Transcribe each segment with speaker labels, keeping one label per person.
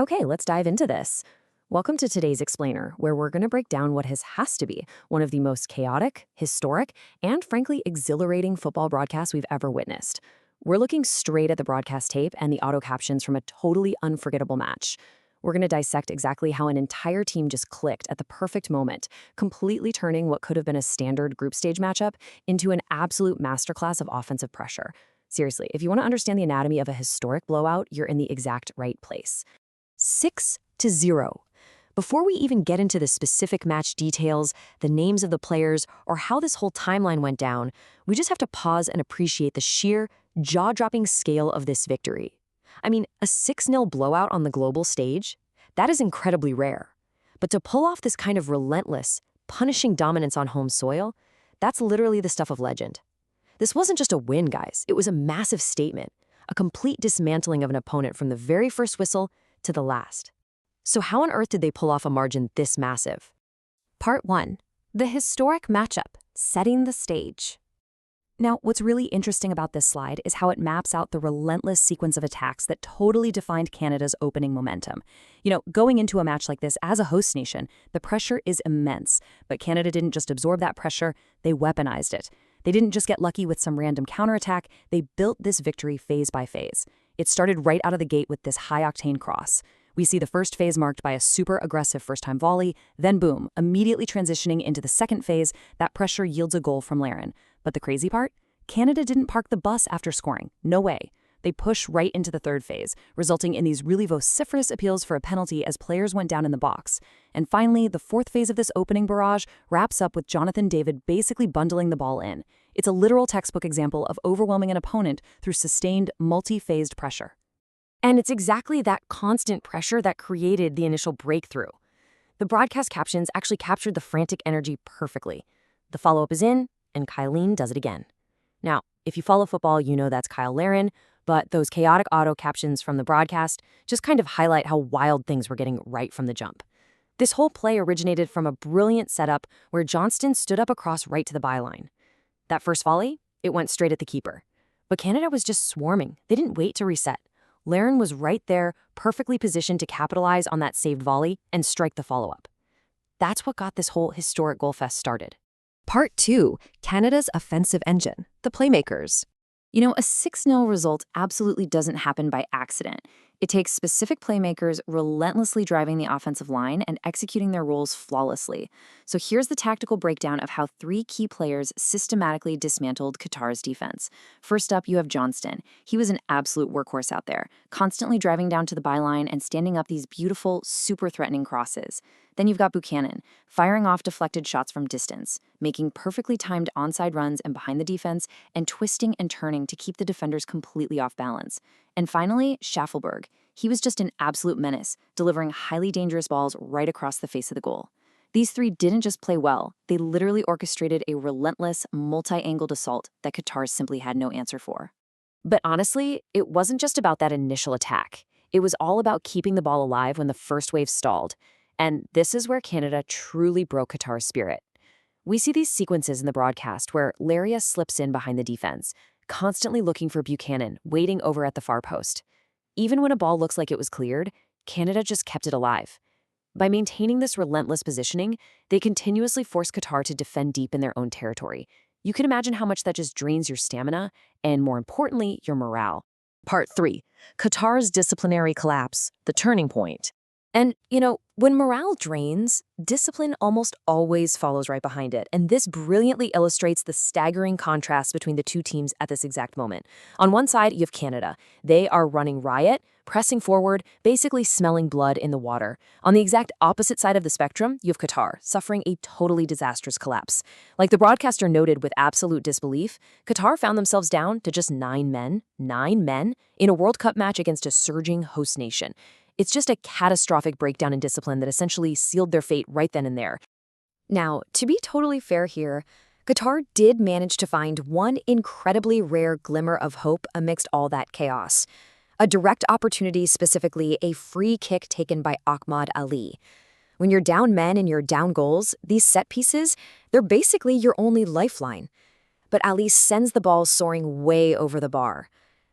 Speaker 1: Okay, let's dive into this. Welcome to today's Explainer, where we're going to break down what has to be one of the most chaotic, historic, and frankly exhilarating football broadcasts we've ever witnessed. We're looking straight at the broadcast tape and the auto captions from a totally unforgettable match. We're going to dissect exactly how an entire team just clicked at the perfect moment, completely turning what could have been a standard group stage matchup into an absolute masterclass of offensive pressure. Seriously, if you want to understand the anatomy of a historic blowout, you're in the exact right place. 6-0. Before we even get into the specific match details, the names of the players, or how this whole timeline went down, we just have to pause and appreciate the sheer, jaw-dropping scale of this victory. I mean, a 6-0 blowout on the global stage? That is incredibly rare. But to pull off this kind of relentless, punishing dominance on home soil, that's literally the stuff of legend. This wasn't just a win, guys. It was a massive statement, a complete dismantling of an opponent from the very first whistle to the last. So how on earth did they pull off a margin this massive?
Speaker 2: Part 1. The historic matchup, setting the stage. Now, what's really interesting about this slide is how it maps out the relentless sequence of attacks that totally defined Canada's opening momentum. Going into a match like this as a host nation, the pressure is immense, but Canada didn't just absorb that pressure, they weaponized it. They didn't just get lucky with some random counterattack, they built this victory phase by phase. It started right out of the gate with this high-octane cross. We see the first phase marked by a super aggressive first-time volley, then boom, immediately transitioning into the second phase, that pressure yields a goal from Laren. But the crazy part? Canada didn't park the bus after scoring. No way. They push right into the third phase, resulting in these really vociferous appeals for a penalty as players went down in the box. And finally, the fourth phase of this opening barrage wraps up with Jonathan David basically bundling the ball in. It's a literal textbook example of overwhelming an opponent through sustained, multi-phased pressure.
Speaker 1: And it's exactly that constant pressure that created the initial breakthrough. The broadcast captions actually captured the frantic energy perfectly. The follow-up is in, and Kylene does it again. Now, if you follow football, you know that's Kyle Laren, but those chaotic auto captions from the broadcast just kind of highlight how wild things were getting right from the jump. This whole play originated from a brilliant setup where Johnston stood up across right to the byline. That first volley, it went straight at the keeper. But Canada was just swarming. They didn't wait to reset. Laren was right there, perfectly positioned to capitalize on that saved volley and strike the follow-up. That's what got this whole historic goal fest started.
Speaker 2: Part 2. Canada's offensive engine, the playmakers.
Speaker 1: A 6-0 result absolutely doesn't happen by accident. It takes specific playmakers relentlessly driving the offensive line and executing their roles flawlessly. So here's the tactical breakdown of how 3 key players systematically dismantled Qatar's defense. First up, you have Johnston. He was an absolute workhorse out there, constantly driving down to the byline and standing up these beautiful, super threatening crosses. Then you've got Buchanan, firing off deflected shots from distance, making perfectly timed onside runs and behind the defense, and twisting and turning to keep the defenders completely off balance. And finally, Shaffleber. He was just an absolute menace, delivering highly dangerous balls right across the face of the goal. These 3 didn't just play well, they literally orchestrated a relentless, multi-angled assault that Qatar simply had no answer for. But honestly, it wasn't just about that initial attack. It was all about keeping the ball alive when the first wave stalled. And this is where Canada truly broke Qatar's spirit. We see these sequences in the broadcast where Laria slips in behind the defense, constantly looking for Buchanan, waiting over at the far post. Even when a ball looks like it was cleared, Canada just kept it alive. By maintaining this relentless positioning, they continuously force Qatar to defend deep in their own territory. You can imagine how much that just drains your stamina and, more importantly, your morale.
Speaker 3: Part 3. Qatar's disciplinary collapse, the turning point.
Speaker 1: And, when morale drains, discipline almost always follows right behind it. And this brilliantly illustrates the staggering contrast between the two teams at this exact moment. On one side, you have Canada. They are running riot, pressing forward, basically smelling blood in the water. On the exact opposite side of the spectrum, you have Qatar, suffering a totally disastrous collapse. Like the broadcaster noted with absolute disbelief, Qatar found themselves down to just 9 men, in a World Cup match against a surging host nation. It's just a catastrophic breakdown in discipline that essentially sealed their fate right then and there. Now, to be totally fair here, Qatar did manage to find one incredibly rare glimmer of hope amidst all that chaos. A direct opportunity, specifically a free kick taken by Ahmad Ali. When you're down men and you're down goals, these set pieces, they're basically your only lifeline. But Ali sends the ball soaring way over the bar.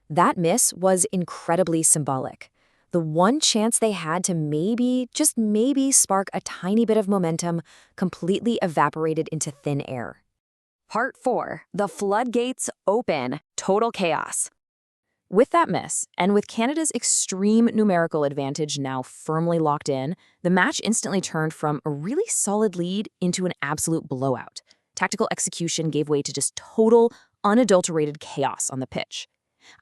Speaker 1: That miss was incredibly symbolic.
Speaker 2: The one chance they had to maybe, just maybe, spark a tiny bit of momentum completely evaporated into thin air. Part 4. The floodgates open. Total chaos. With that miss, and with Canada's extreme numerical advantage now firmly locked in, the match instantly turned from a really solid lead into an absolute blowout. Tactical execution gave way to just total, unadulterated chaos on the pitch.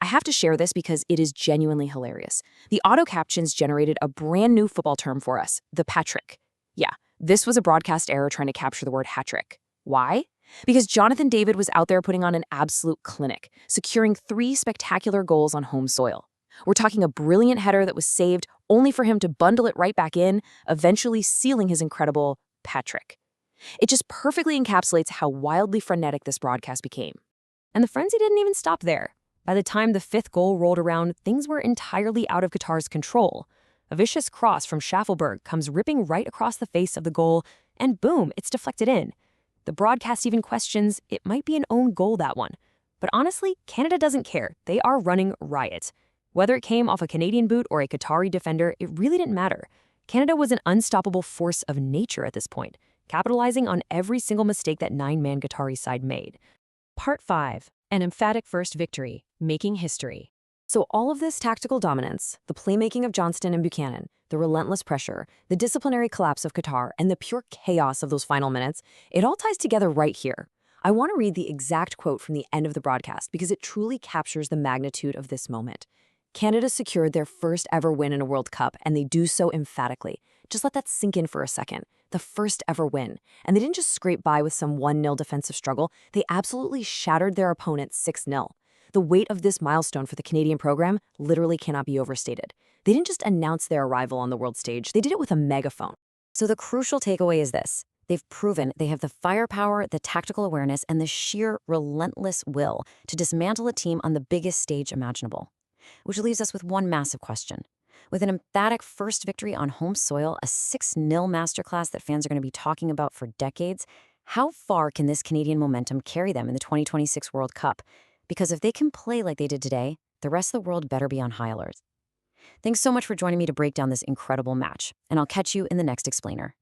Speaker 2: I have to share this because it is genuinely hilarious. The auto captions generated a brand new football term for us, the Patrick. Yeah, this was a broadcast error trying to capture the word hat-trick. Why? Because Jonathan David was out there putting on an absolute clinic, securing 3 spectacular goals on home soil. We're talking a brilliant header that was saved only for him to bundle it right back in, eventually sealing his incredible Patrick. It just perfectly encapsulates how wildly frenetic this broadcast became. And the frenzy didn't even stop there. By the time the 5th goal rolled around, things were entirely out of Qatar's control. A vicious cross from Shaffleber comes ripping right across the face of the goal, and boom, it's deflected in. The broadcast even questions it might be an own goal, that one. But honestly, Canada doesn't care. They are running riot. Whether it came off a Canadian boot or a Qatari defender, it really didn't matter. Canada was an unstoppable force of nature at this point, capitalizing on every single mistake that 9-man Qatari side made.
Speaker 3: Part 5. An emphatic first victory, making history.
Speaker 2: So all of this tactical dominance, the playmaking of Johnston and Buchanan, the relentless pressure, the disciplinary collapse of Qatar, and the pure chaos of those final minutes, it all ties together right here. I want to read the exact quote from the end of the broadcast because it truly captures the magnitude of this moment. Canada secured their first ever win in a World Cup, and they do so emphatically. Just let that sink in for a second. The first ever win. And they didn't just scrape by with some 1-0 defensive struggle. They absolutely shattered their opponent 6-0. The weight of this milestone for the Canadian program literally cannot be overstated. They didn't just announce their arrival on the world stage, they did it with a megaphone. So the crucial takeaway is this. They've proven they have the firepower, the tactical awareness, and the sheer relentless will to dismantle a team on the biggest stage imaginable. Which leaves us with one massive question. With an emphatic first victory on home soil, a 6-0 masterclass that fans are going to be talking about for decades, how far can this Canadian momentum carry them in the 2026 World Cup? Because if they can play like they did today, the rest of the world better be on high alert. Thanks so much for joining me to break down this incredible match, and I'll catch you in the next explainer.